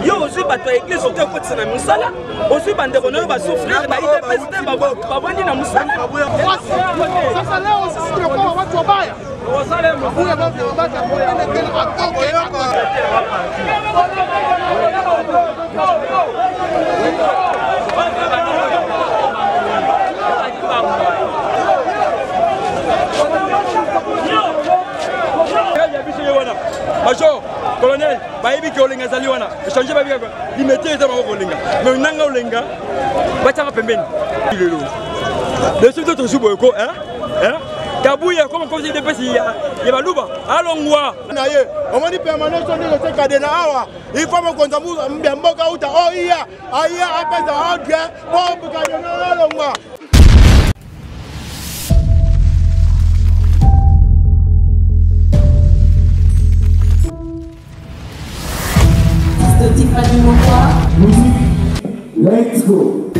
Yo aussi bato église sote ko tsena musala aussi bande kono ba souffrir ba ide président ba wandi na musala sasa leo sisi tunakuwa watu wabaya huyu baba baba Major, colonel, baïbi qui olinga zaliwana. Changer baïbi quoi. Limiter les hommes olinga. Mais nanga olinga, batanga pembeni. Le chef de toujours boyko, hein? Kabouya comme on dit depuis il y a baluba. Allongwa. Naye, on m'a dit permanence on dit que c'est cadena awa. Il faut me kontamu mboka uta. Oh iya, aya apesa odge. Oh cadena allongwa. Let's go.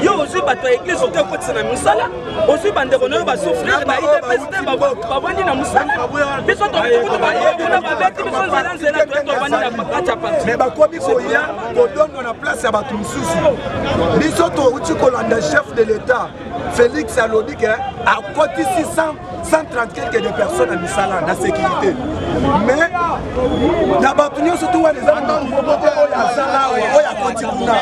Yo aussi bato église sote ko tsena musala aussi bande kono ba souffrir ba ide président ba wandi na musala biso to ko ba yona ba beti biso nzela to bandi na pakata parti mais ba ko bi ko ya ko donne na place ya batu misusu biso to uti ko landa chef de l'état Félix alobi que à côté 130 quelques de personnes à misala na sécurité mais na batu nyo surtout wa les gens ya sala o ya koti kuna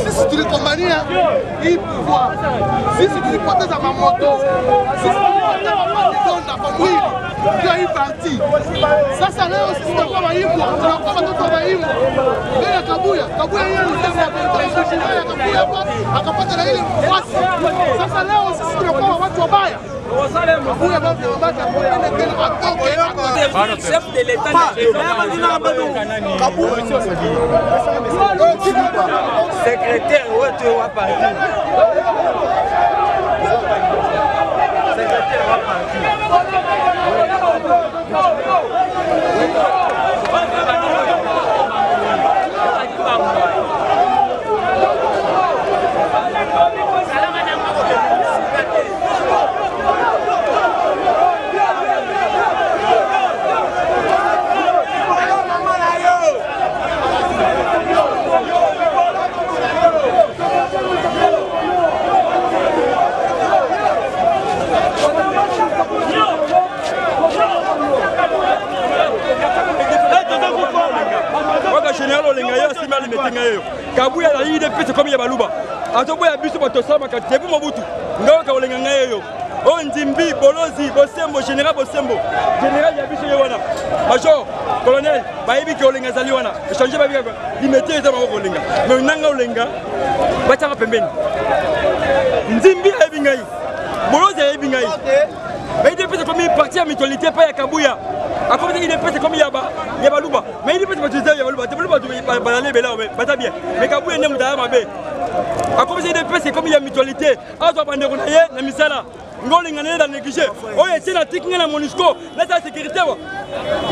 sisi tulikombania hii pouvoir, sisi tulipoteza mamoto, sisi tulipoteza mapatano na famili ndio hii parti. Sasa leo sisi tunakuwa maimbo, tunakuwa watoto wa maimbo. Mbele ya Kabuya yeye alisema ya Kabuya hapa akapata na ile mfuasi. Sasa leo sisi tunakuwa watu wabaya. Kabuya baba chef de l'état secrétaire wote wa parti secrétaire wa parti Kabuya la ide pese comme ya baluba atoboya biso batosama ka tebu mobutu ngaka olenga ngayo o ndimbi bolozi bosembo général bosembo général ya biso yewana major colonel bayibi ki olenga zaliwana changer babi quoi limiter les hommes olenga mais nanga olenga batanga pembeni Nzimbi ayebi ngai. Bolozi ayebi ngai. Mais il est comme il parti à mutualité pas ya Kabuya. A comme il est comme Yaba Luba. Mais il est pas tu sais Yabaluba. Tu peux pas balaler bela mais pas bien. Mais Kabuya n'aime pas mabe. A comme il est c'est comme il y a mutualité. A toi bande konaye na misala. Ngoli ngane da négliger. Oye c'est la technique na Monusco. Là c'est la sécurité wa.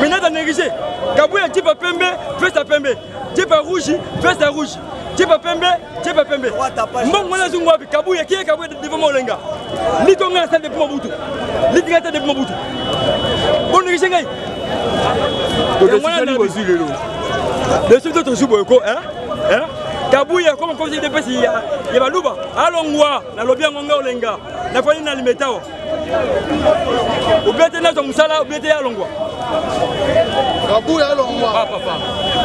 Mais na da négliger. Kabuya type pembe, fait sa pembe. Type rouge, fait sa rouge. Type pembe, type pembe. Mbon mona zungwa bi Kabuya qui est Kabuya devant Molenga. Ni tonga na salle de Mobutu. Ni tingata de Mobutu. Bon négliger ngai. Le suite de Zuboeko hein? Kabuya comme conseil de pesi ya baluba alongwa na lobia ngonga olenga na fani na limetao obete na musala obete alongwa Kabuya alongwa papa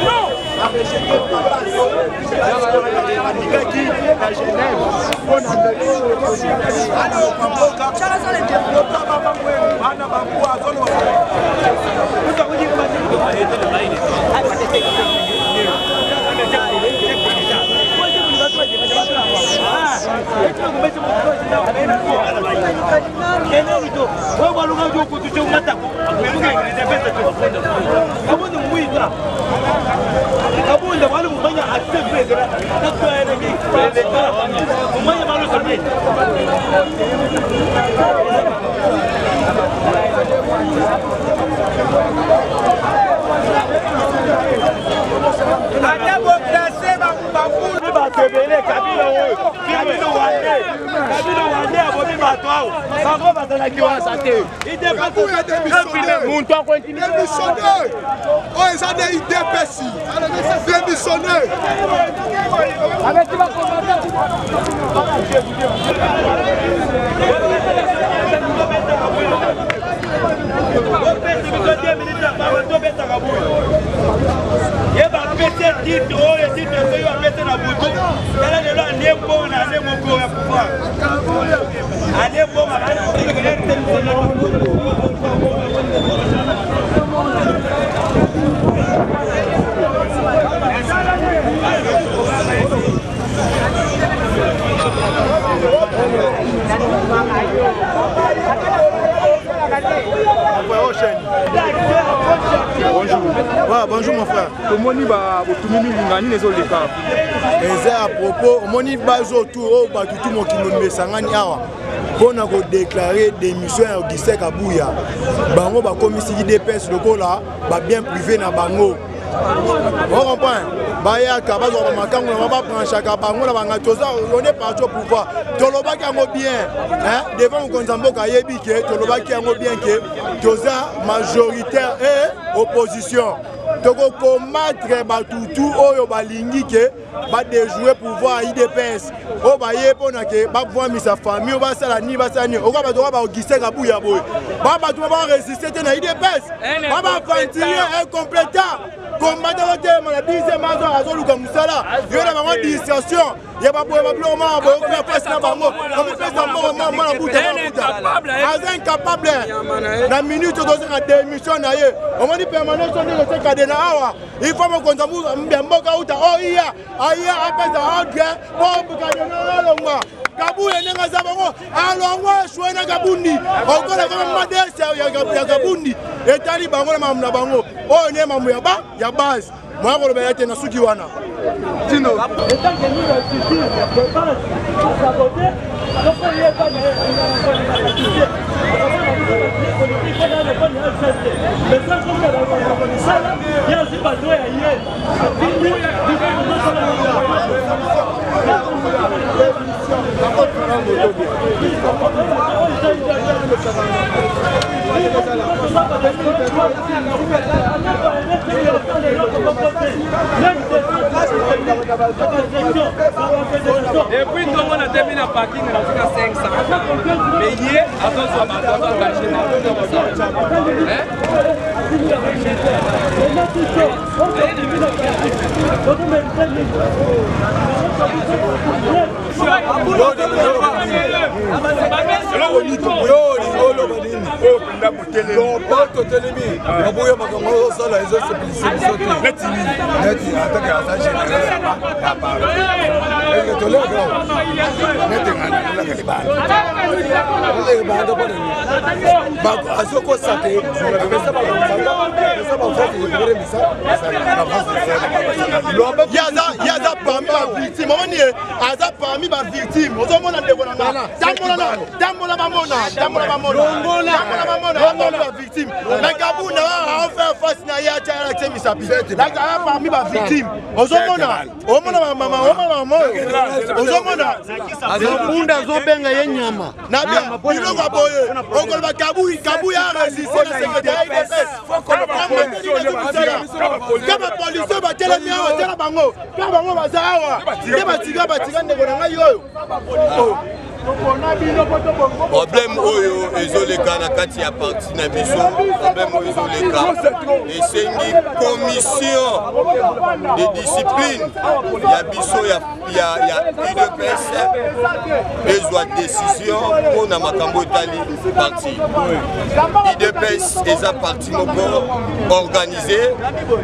non Bonjour mon frère. Omoni ba botumimi lingani nezo leka. Eza à propos, omoni bazo tout ba tout mon kimono mesangani awa. Pona ko déclarer démission à Augustin Kabuya. Bango ba komisi DPS lokola ba bien privé na bango. On comprend. Baya kabazo ba makango na ba branchaka bango na banga toza on est parti au pouvoir. Toloba ki yango bien. Hein devant Konzamboka yebi ke toloba ki yango bien ke toza majoritaire et opposition. Toko combattre batutu oyo balingi ke ba déjouer pouvoir IDPS o ba yepona ke ba pouvoir misa famille o ba sala ni ba sani o ba doka ba Augustin Kabuya boy ba batu ba résister na IDPS ba ba ventiler incomplétant combattre le thème la 10e maison azoluka musala yo na ba distraction ya ba boy ba bloma ba ko passe na bango comme fait ça mo na buta incapable na minute dozo na démission na ye o moni permanence de ce cadena awa il faut mo konza mboka uta o iya aya apesa ordre pour cadena alongwa Kabuya nenga zabango alongwa shwena Kabundi okola kama madese ya Kabundi etali bango na mamna bango o ne mamu ya base moi ko loba yate na suki wana tino Et puis tout le monde a terminé le parking à 500. Mais hier, à ton soir, on va cacher parmi ma victime, on demande à victime. La Gabou n'a fait face à Yaya Misapi. La Gabou parmi ma victime. On demande à maman, on demande à Zambunda Zobenga Yenyama. Nabia, Bilo Gaboye, on va Kabou a résisté la secrétaire. Comme la police va tellement bien, la bango, la bango va zawa. Problème oyo ezoleka na kati ya parti na biso, problème oyo ezoleka esengi commission de discipline ya biso ya UDPS bezwa décision mpona makambo etali parti. UDPS eza parti moko organisé,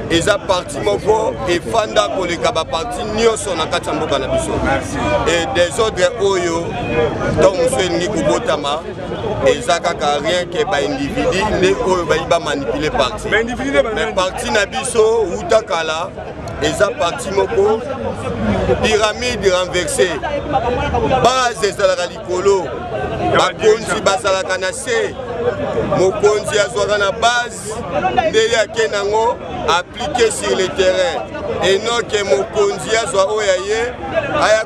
eza parti moko efanda koleka ba parti nyonso na kati ya mboka na biso. Et des ordres oyo donc monsieur Nico Botama et Zakaka rien que ba individu mais oyo ba manipuler parti mais parti na biso utakala eza parti moko pyramide renversée base ezalaka likolo bakonzi bazalaka na se mokonzi azwaka na base nde yake nango appliqué sur le terrain et non que mokonzi azwa oyo ye aya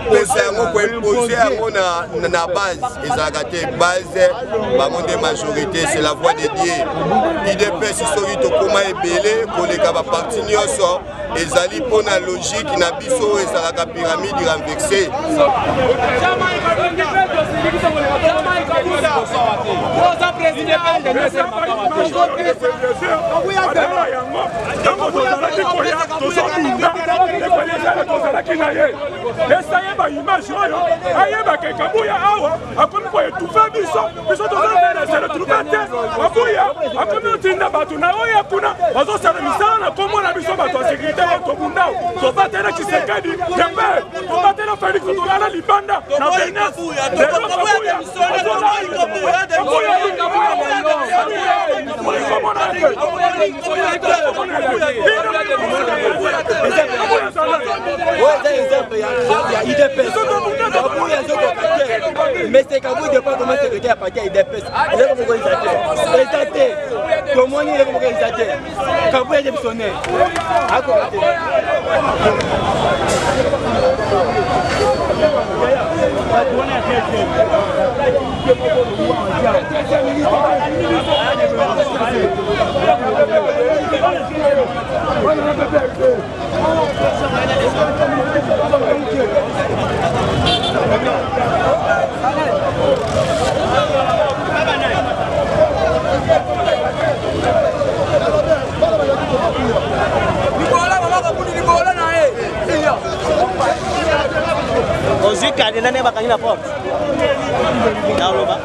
poser yango imposer yango na base ezalaka te base bamonde majorité c'est la voix de Dieu IDPS soki tokoma ebele koleka baparti nyonso ezali mpona logique na biso ezalaka pyramide renversée. Mais c'est quand vous devez commencer à regarder à partir des IDPS. Il est comme organisateur. Comment il est comme organisateur. Quand vous êtes démissionnaire. À côté. Ozika ni nani bakanyina pop. Naoloba.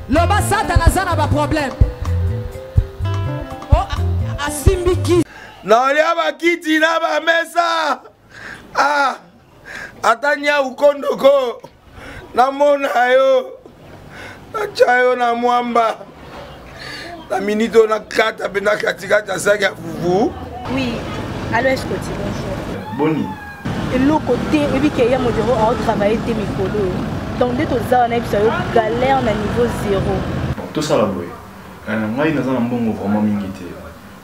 Loba Satan a pas problème. Oh, Asimbiki. Non, il y a pas kiti na ba mesa. Ah, atanya ukondoko. Na mona yo. Na chayo na mwamba. La minute na kata bena katikata saka fufu. Oui, allô Escoti, bonjour. Boni. Et l'autre côté, et puis qu'il y a mon bureau à travailler tes micros. Donc dès que ça on a eu galère na niveau 0. Tout ça là boy. Ngai naza na mbongo vraiment mingi te.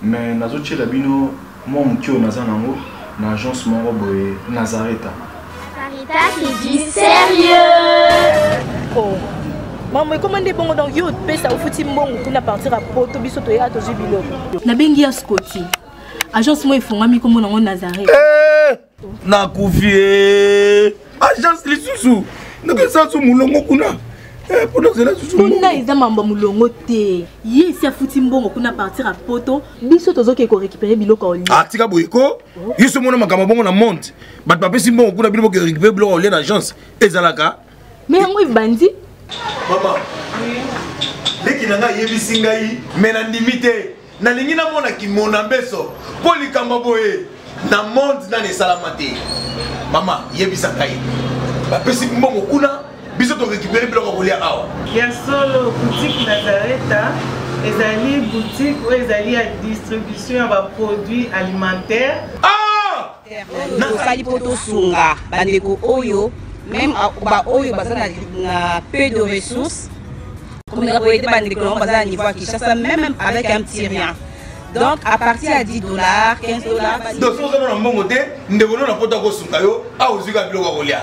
Mais nazo tchela bino moi mukio naza nango na agence moko boy Nazareta. Sarita qui dit sérieux. Oh. Maman, comment des bons donc yo pesa au fouti mbongo kuna partir à poto biso to ya to jibilo. Na bengi ya Scotty. Agence moi ifungami comme nango Nazareta. Na kufie. Agence lisusu. Naka sa su mulongo kuna. Pour cela susu. Kuna iza mamba mulongo te. Ye si afuti mbongo kuna partir à poto biso tozo ke ko récupérer biloko oli. Ah tika boyeko. Yeso mona makamba bongo na monte. Bat pape si mbongo kuna biloko ke récupérer biloko oli na agence. Ezalaka. Mais yango bandi. Maman. Leki nanga yebisi ngai mena ndimite. Na lingi na mona ki mona beso. Poli kamba boye. Na monde na ne salamate. Maman yebisa ngai. Ba pesi mbongo kuna biso to récupérer biloko kolia awa. Ya solo boutique Nazareta ezali boutique où ezali à distribution ba produits alimentaires. Ah! Na sali poto sunga bandeko oyo même ba oyo bazana na peu de ressources. Comme la boîte bandeko bazana niveau à Kinshasa même avec un petit rien. Donc à partir à $10, $15. Donc si vous avez un bon côté, nous devons pas poto sunga yo, a uzika biloko kolia.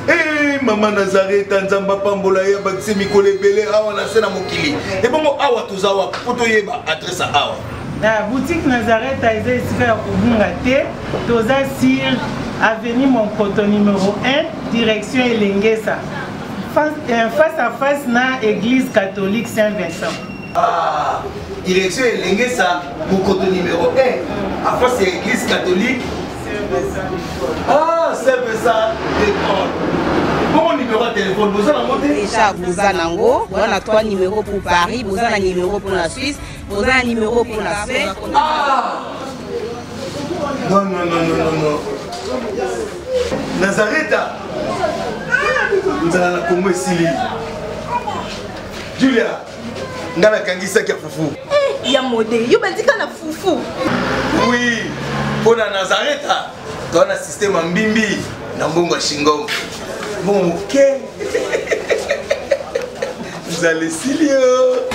Eh maman Nazareta nzamba pambola ya bakise mikole belé awa na sena mokili. Et bon awa tozawa poto yeba adresse awa. La boutique Nazareta est ici à Kubungate, toza sur avenue Monkoto numéro 1, direction Elengesa. Face à face na église catholique Saint-Vincent. Ah, direction Elengesa, Monkoto numéro 1, à face de l'église catholique Ah, c'est ça, bon numéro de téléphone, vous avez monté déjà, vous avez on a 3 numéros pour Paris, vous avez un numéro pour la Suisse, vous avez un numéro pour la Suisse. Ah non, non, non, non, non, non. Nazareta, nous allons la Congo ici. Julia, nous allons la Kangisa qui a foufou. Eh, il y a modé, il y a un foufou. Oui, pour la Nazareta, tu as un système en bimbi, dans Bongo Shingo. Bon, ok. Vous allez sérieux.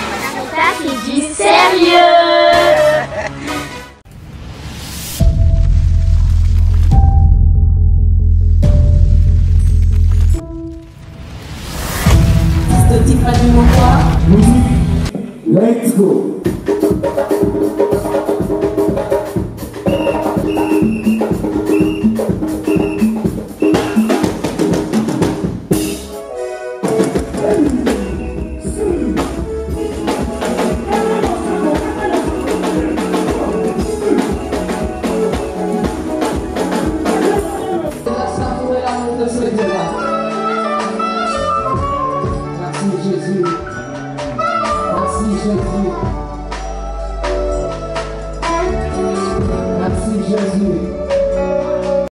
Ça qui dit sérieux. Let's go. Merci Jésus.